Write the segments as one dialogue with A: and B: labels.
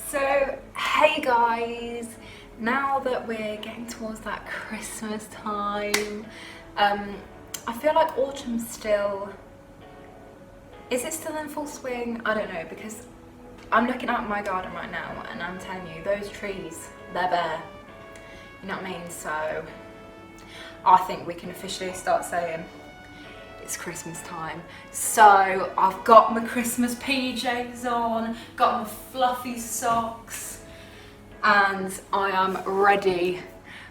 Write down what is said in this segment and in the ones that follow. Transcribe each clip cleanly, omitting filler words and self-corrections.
A: So, hey guys, now that we're getting towards that Christmas time, I feel like autumn's still, is it still in full swing? I don't know, because I'm looking out my garden right now and I'm telling you, those trees, they're bare, you know what I mean? So, I think we can officially start saying it's Christmas time. So I've got my Christmas PJs on, got my fluffy socks, and I am ready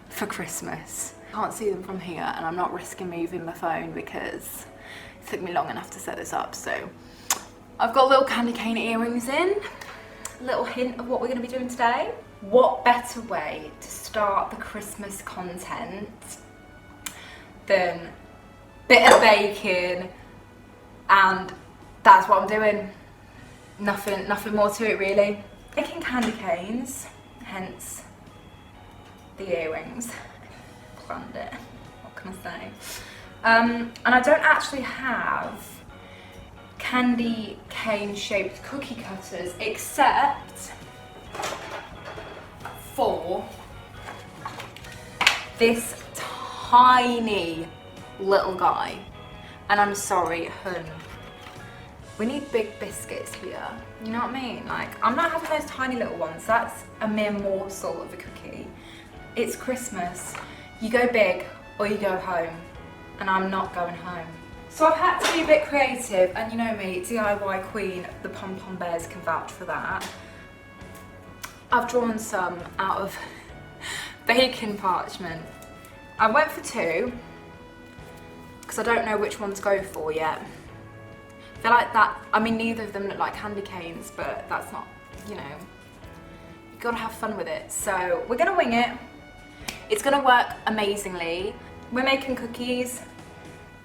A: for Christmas. Can't see them from here and I'm not risking moving my phone because it took me long enough to set this up. So I've got little candy cane earrings in, a little hint of what we're going to be doing today. What better way to start the Christmas content than bit of bacon, and that's what I'm doing. Nothing more to it really. Making candy canes, hence the earrings. Planned it. What can I say? And I don't actually have candy cane shaped cookie cutters except for this tiny little guy, and I'm sorry, hun, we need big biscuits here, you know what I mean? Like, I'm not having those tiny little ones. That's a mere morsel of a cookie. It's Christmas. You go big or you go home, and I'm not going home. So I've had to be a bit creative, and you know me, DIY queen, the pom-pom bears can vouch for that. I've drawn some out of bacon parchment. I went for two because I don't know which one to go for yet. I feel like that, I mean, neither of them look like candy canes, but that's not, you know, you gotta have fun with it. So we're gonna wing it. It's gonna work amazingly. We're making cookies.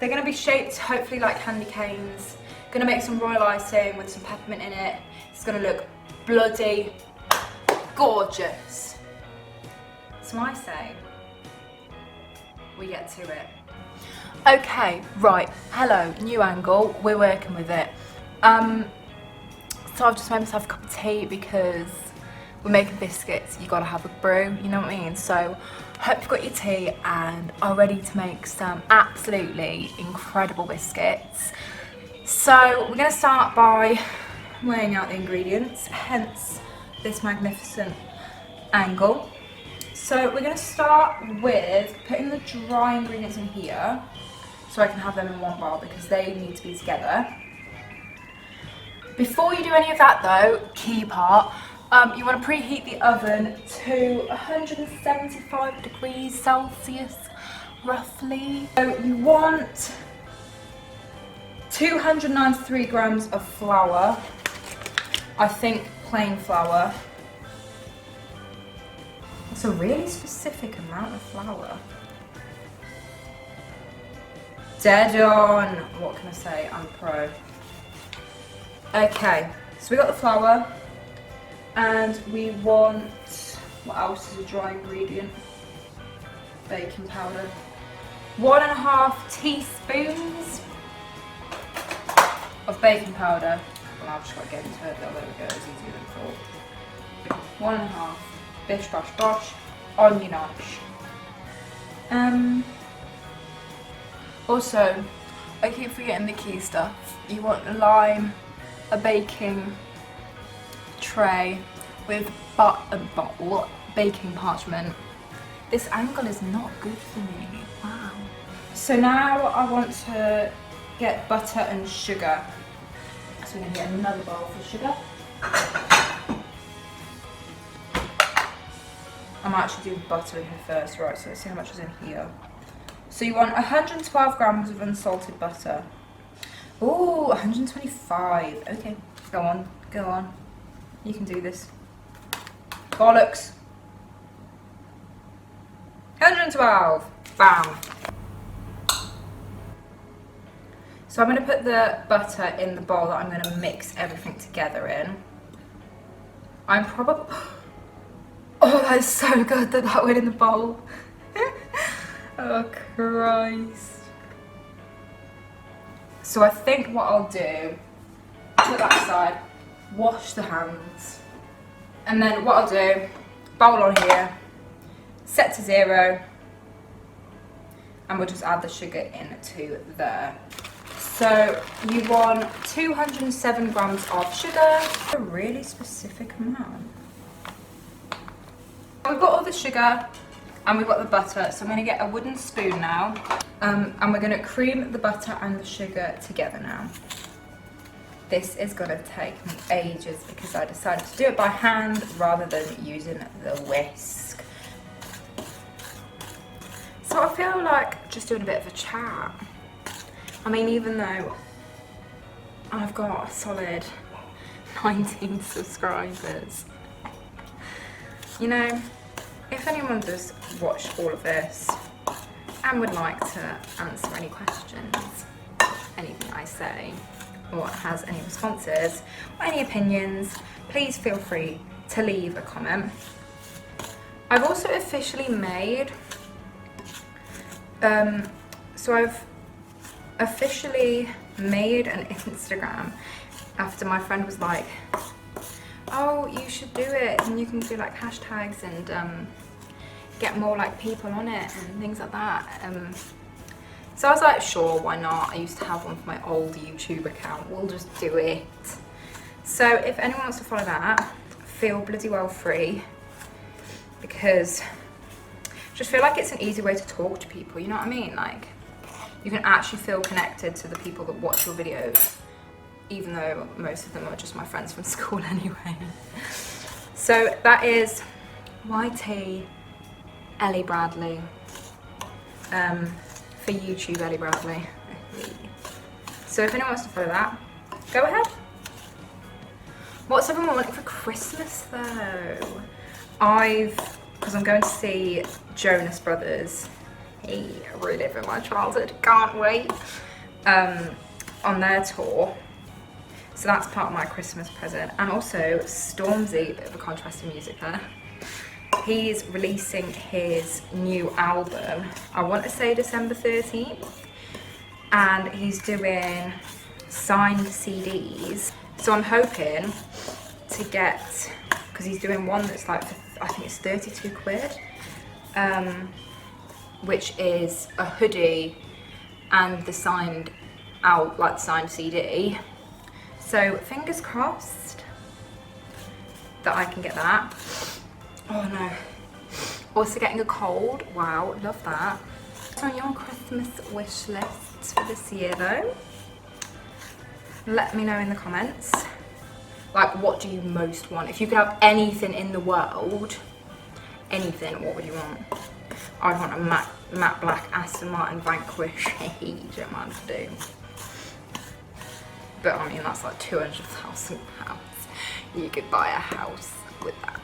A: They're gonna be shaped hopefully like candy canes. Gonna make some royal icing with some peppermint in it. It's gonna look bloody gorgeous. So I say, we get to it. Okay, right, hello, new angle, we're working with it. So I've just made myself a cup of tea because we're making biscuits, you gotta have a brew, you know what I mean? So hope you've got your tea and are ready to make some absolutely incredible biscuits. So we're gonna start by weighing out the ingredients, hence this magnificent angle. So we're going to start with putting the dry ingredients in here so I can have them in one bowl because they need to be together. Before you do any of that though, key part, you want to preheat the oven to 175 degrees Celsius roughly. So you want 293 grams of flour, I think plain flour. It's a really specific amount of flour. Dead on. What can I say? I'm pro. Okay, so we got the flour, and we want, what else is a dry ingredient? Baking powder. 1.5 teaspoons of baking powder. Well, I've just got to get into it. There we go. It's easier than thought. 1.5. Bish bosh bosh, on your notch. Also, I keep forgetting the key stuff. You want a lime, a baking tray with baking parchment. This angle is not good for me. Wow. So now I want to get butter and sugar. So we're going to get another bowl for sugar. I'm actually doing butter in here first, right, so let's see how much is in here. So you want 112 grams of unsalted butter. Ooh, 125, okay, go on. You can do this. Bollocks. 112, bam. So I'm gonna put the butter in the bowl that I'm gonna mix everything together in. I'm probably, oh, that's so good that that went in the bowl. Oh, Christ. So I think what I'll do, put that aside, wash the hands, And then what I'll do, bowl on here, set to 0, and we'll just add the sugar into there. So you want 207 grams of sugar, a really specific amount. We've got all the sugar and we've got the butter, so I'm going to get a wooden spoon now, and we're going to cream the butter and the sugar together now. This is going to take me ages because I decided to do it by hand rather than using the whisk. So I feel like just doing a bit of a chat. I mean, even though I've got a solid 19 subscribers, you know, if anyone does watch all of this and would like to answer any questions, anything I say, or has any responses or any opinions, please feel free to leave a comment. I've also officially made, so I've officially made an Instagram after my friend was like, oh, you should do it, and you can do like hashtags and get more like people on it and things like that. So I was like, sure, why not? I used to have one for my old YouTube account. We'll just do it. So if anyone wants to follow that, feel bloody well free, because I just feel like it's an easy way to talk to people, you know what I mean? Like, you can actually feel connected to the people that watch your videos, even though most of them are just my friends from school anyway. So that is YT Ellie Bradley. For YouTube, Ellie Bradley. So if anyone wants to follow that, go ahead. What's everyone wanting for Christmas though? Because I'm going to see Jonas Brothers, reliving my childhood, can't wait, on their tour. So that's part of my Christmas present. And also Stormzy, bit of a contrast in music there. He's releasing his new album, I want to say December 13th, and he's doing signed CDs. So I'm hoping to get, because he's doing one that's like, I think it's 32 quid, which is a hoodie and the signed signed CD. So fingers crossed that I can get that. Oh no. Also getting a cold. Wow, love that. What's on your Christmas wish list for this year though? Let me know in the comments. Like, what do you most want? If you could have anything in the world, anything, what would you want? I want a matte black Aston Martin Vanquish. Don't mind if I do. But I mean, that's like £200,000. You could buy a house with that.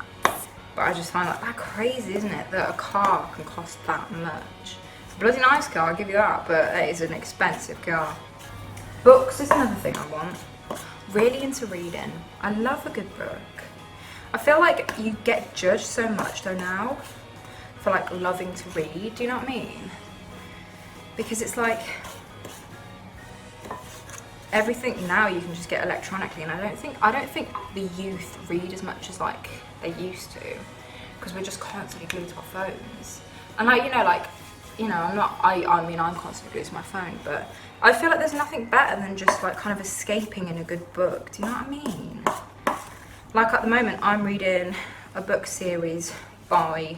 A: But I just find that crazy, isn't it? That a car can cost that much. Bloody nice car, I'll give you that, but it is an expensive car. Books is another thing I want. Really into reading. I love a good book. I feel like you get judged so much though now for like loving to read, do you know what I mean? Because it's like, everything now you can just get electronically, and I don't think the youth read as much as like they used to, because we're just constantly glued to our phones. And like, I mean I'm constantly glued to my phone, but I feel like there's nothing better than just like kind of escaping in a good book, do you know what I mean? Like at the moment I'm reading a book series by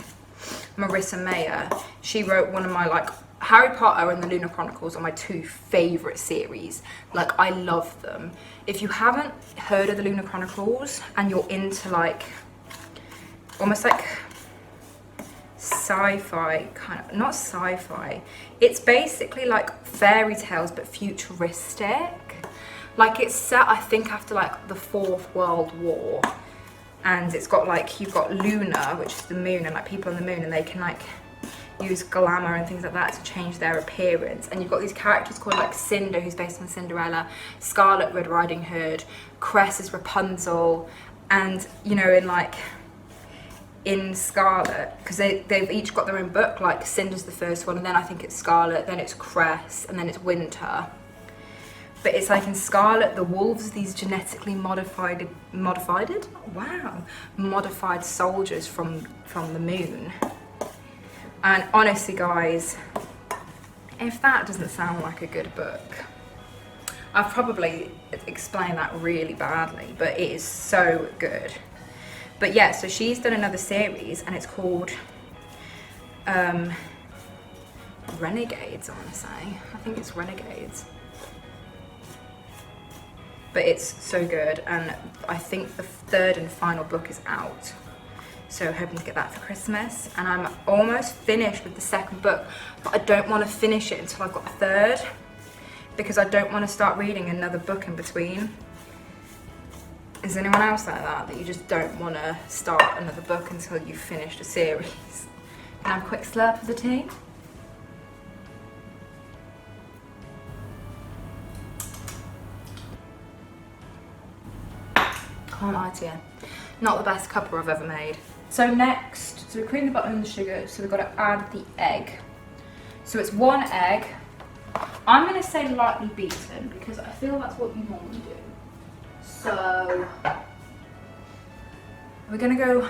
A: Marissa Mayer. She wrote one of my like Harry Potter and the Lunar Chronicles are my two favourite series. Like, I love them. If you haven't heard of the Lunar Chronicles and you're into like, almost like sci-fi, kind of, not sci-fi, it's basically like fairy tales but futuristic. Like, it's set, I think, after like the 4th World War, and it's got like, you've got Luna, which is the moon, and like people on the moon, and they can like use glamour and things like that to change their appearance. And you've got these characters called like Cinder, who's based on Cinderella, Scarlet, Red Riding Hood, Cress is Rapunzel, and you know, in Scarlet, because they've each got their own book, like Cinder's the first one, and then I think it's Scarlet, then it's Cress, and then it's Winter. but it's like in Scarlet the Wolves, these genetically modified soldiers from the moon. And honestly guys, if that doesn't sound like a good book, I've probably explained that really badly, but it is so good. But yeah, so she's done another series and it's called Renegades, I want to say. I think it's Renegades. But it's so good, and I think the third and final book is out. So hoping to get that for Christmas. And I'm almost finished with the second book, but I don't want to finish it until I've got the third, because I don't want to start reading another book in between. Is anyone else like that you just don't want to start another book until you've finished a series? Can I have a quick slurp of the tea? Can't lie to you. Not the best cuppa I've ever made. So next, so we creamed the butter and the sugar, so we've got to add the egg. So it's 1 egg. I'm going to say lightly beaten because I feel that's what you normally do. So we're going to go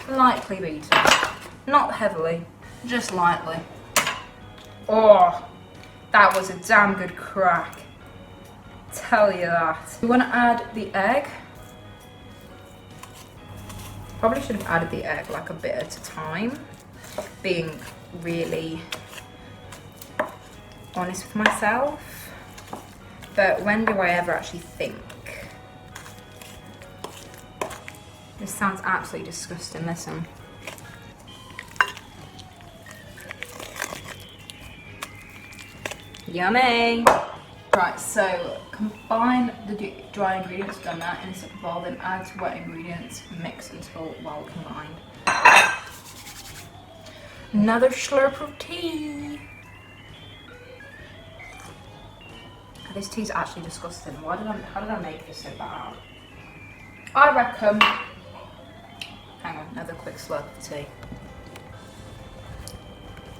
A: lightly beaten. Not heavily, just lightly. Oh, that was a damn good crack. Tell you that. We want to add the egg. Probably should have added the egg like a bit at a time, being really honest with myself. But when do I ever actually think? This sounds absolutely disgusting, listen. Yummy! Right, so combine the dry ingredients, done that, in a separate bowl, then add to wet ingredients, mix until well combined. Another slurp of tea. This tea's actually disgusting. How did I make this so bad? I reckon, hang on, another quick slurp of tea.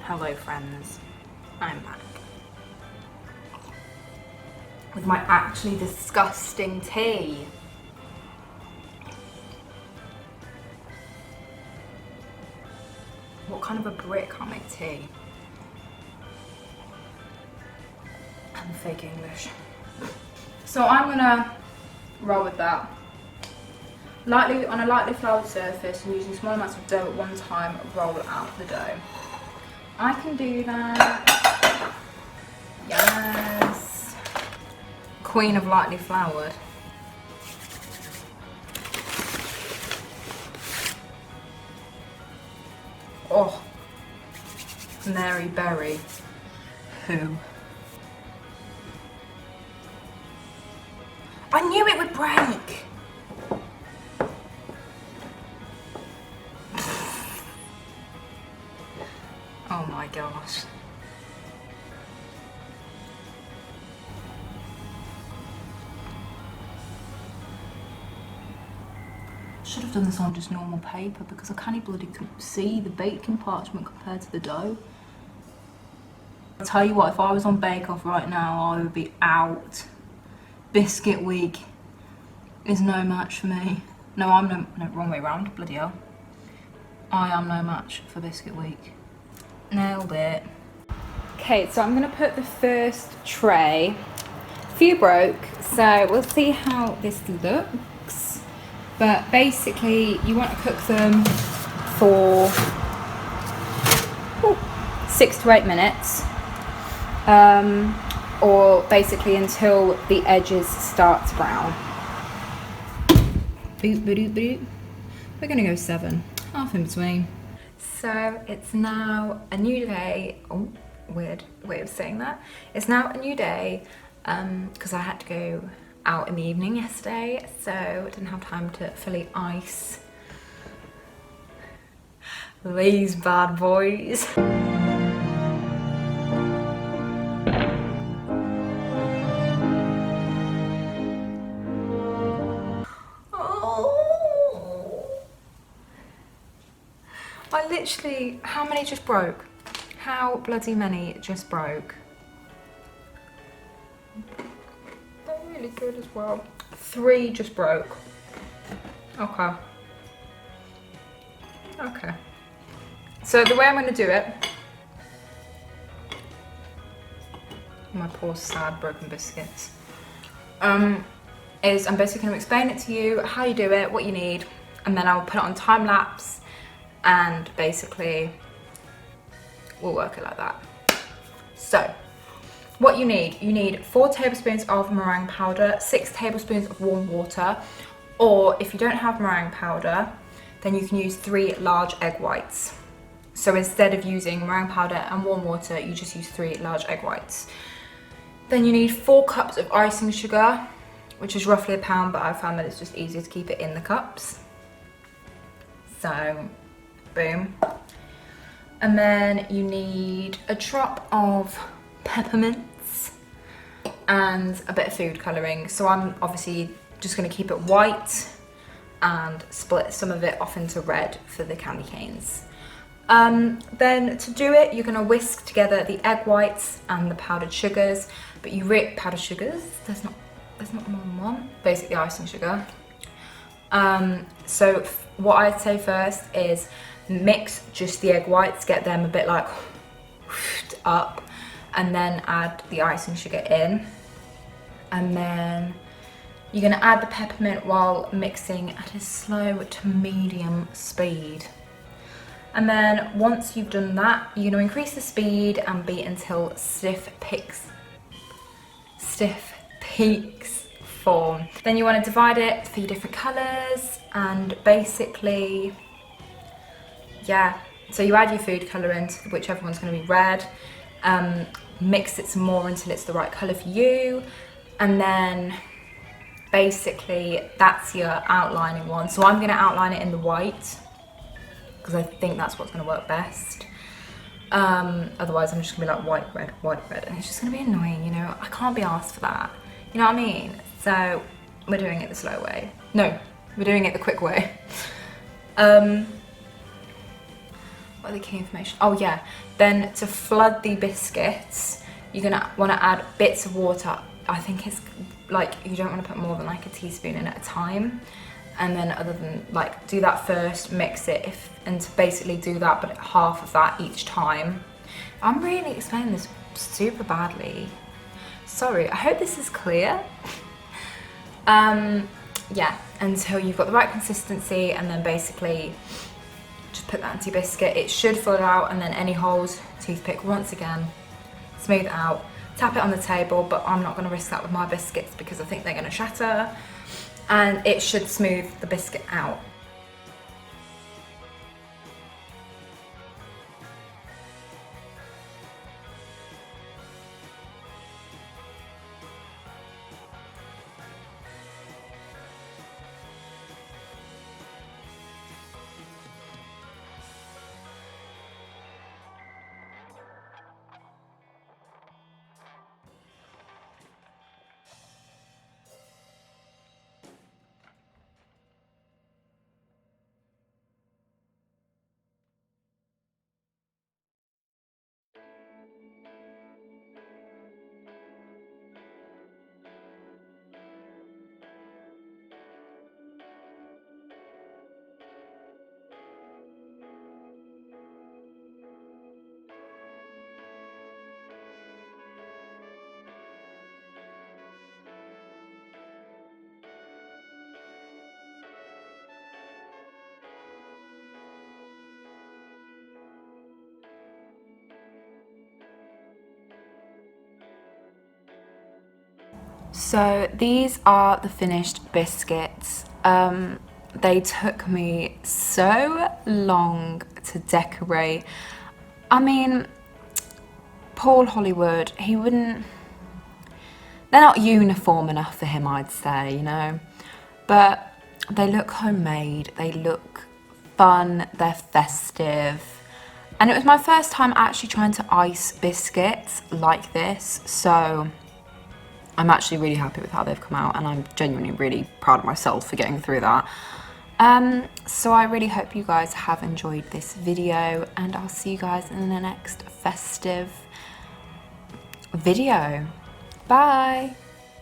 A: Hello friends, I'm back. With my actually disgusting tea. What kind of a brick can't make tea? I'm fake English. So I'm gonna roll with that. Lightly, on a lightly floured surface and using small amounts of dough at one time, roll out the dough. I can do that. Yes. Queen of lightly floured. Oh, Mary Berry. Who? I knew it would break. Oh my gosh. Should have done this on just normal paper because I can't bloody see the baking parchment compared to the dough. I'll tell you what, if I was on Bake Off right now, I would be out. Biscuit week is no match for me. No, I'm no, wrong way round, bloody hell. I am no match for Biscuit week. Nailed it. Okay, so I'm gonna put the first tray. A few broke, so we'll see how this looks. But basically, you want to cook them for 6 to 8 minutes, or basically until the edges start to brown. Boop, boop, boop. We're gonna go 7, half in between. So it's now a new day. Oh, weird way of saying that. It's now a new day because I had to go out in the evening yesterday, so I didn't have time to fully ice these bad boys. Oh. I literally, how many just broke? How bloody many just broke? good as well. 3 just broke. Okay. Okay. So the way I'm going to do it, my poor sad broken biscuits, is I'm basically going to explain it to you, how you do it, what you need, and then I'll put it on time lapse, and basically we'll work it like that. So what you need 4 tablespoons of meringue powder, 6 tablespoons of warm water, or if you don't have meringue powder, then you can use 3 large egg whites. So instead of using meringue powder and warm water, you just use 3 large egg whites. Then you need 4 cups of icing sugar, which is roughly £1, but I found that it's just easier to keep it in the cups. So, boom. And then you need a drop of peppermints and a bit of food colouring. So I'm obviously just going to keep it white and split some of it off into red for the candy canes. Then to do it, you're going to whisk together the egg whites and the powdered sugars, but powdered sugars, there's not more than one, basically icing sugar. So what I'd say first is mix just the egg whites, get them a bit like up, and then add the icing sugar in, and then you're going to add the peppermint while mixing at a slow to medium speed. And then once you've done that, you're going to increase the speed and beat until stiff peaks form. Then you want to divide it for your different colours, and basically, yeah, so you add your food colouring, whichever one's going to be red, mix it some more until it's the right colour for you, and then basically that's your outlining one. So I'm going to outline it in the white because I think that's what's going to work best. Otherwise I'm just going to be like white, red, and it's just going to be annoying, you know. I can't be asked for that, you know what I mean? So we're doing it the slow way. No, we're doing it the quick way. What are the key information? Oh yeah, then to flood the biscuits, you're going to want to add bits of water. I think it's like, you don't want to put more than like a teaspoon in at a time. And then other than like, do that first, mix it, and to basically do that, but half of that each time. I'm really explaining this super badly. Sorry, I hope this is clear. Yeah, until you've got the right consistency, and then basically just put that into your biscuit. It should fill it out, and then any holes, toothpick once again, smooth it out, tap it on the table, but I'm not going to risk that with my biscuits because I think they're going to shatter, and it should smooth the biscuit out. So these are the finished biscuits. They took me so long to decorate. I mean, Paul Hollywood, they're not uniform enough for him, I'd say, you know, but they look homemade, they look fun, they're festive. And it was my first time actually trying to ice biscuits like this, so I'm actually really happy with how they've come out, and I'm genuinely really proud of myself for getting through that. So I really hope you guys have enjoyed this video, and I'll see you guys in the next festive video. Bye!